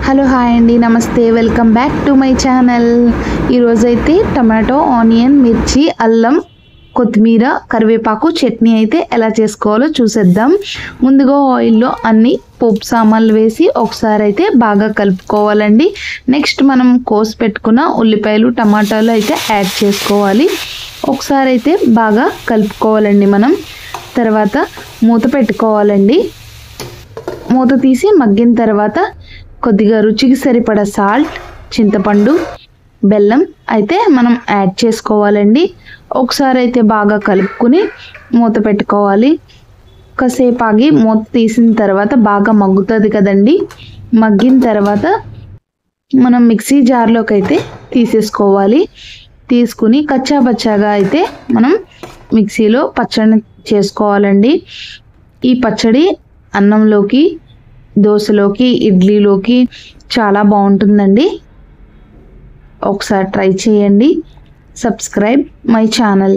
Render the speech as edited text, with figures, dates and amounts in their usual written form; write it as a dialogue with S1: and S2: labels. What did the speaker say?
S1: Hello hi అండి, నమస్తే, welcome back to my channel. ఈరోజైతే టమాటో, ఆనియన్, మిర్చి, అల్లం, కొత్తిమీర, కరివేపాకు చట్నీ అయితే ఎలా చేసుకోవాలో చూసేద్దాం. ముందుగా ఆయిల్లో అన్ని పోపు సామాన్లు వేసి ఒకసారి అయితే బాగా కలుపుకోవాలండి. నెక్స్ట్ మనం కోసి పెట్టుకున్న ఉల్లిపాయలు, టమాటాలు అయితే యాడ్ చేసుకోవాలి. ఒకసారి అయితే బాగా కలుపుకోవాలండి. మనం తర్వాత మూత పెట్టుకోవాలండి. మూత తీసి మగ్గిన తర్వాత కొద్దిగా రుచికి సరిపడా సాల్ట్, చింతపండు, బెల్లం అయితే మనం యాడ్ చేసుకోవాలండి. ఒకసారి అయితే బాగా కలుపుకొని మూత పెట్టుకోవాలి. కాసేపు ఆగి మూత తీసిన తర్వాత బాగా మగ్గుతుంది కదండి. మగ్గిన తర్వాత మనం మిక్సీ జార్లోకి అయితే తీసేసుకోవాలి. తీసుకుని కచ్చాపచ్చాగా అయితే మనం మిక్సీలో పచ్చడి చేసుకోవాలండి. ఈ పచ్చడి అన్నంలోకి, దోశలోకి, ఇడ్లీలోకి చాలా బాగుంటుందండి. ఒకసారి ట్రై చేయండి. Subscribe my channel.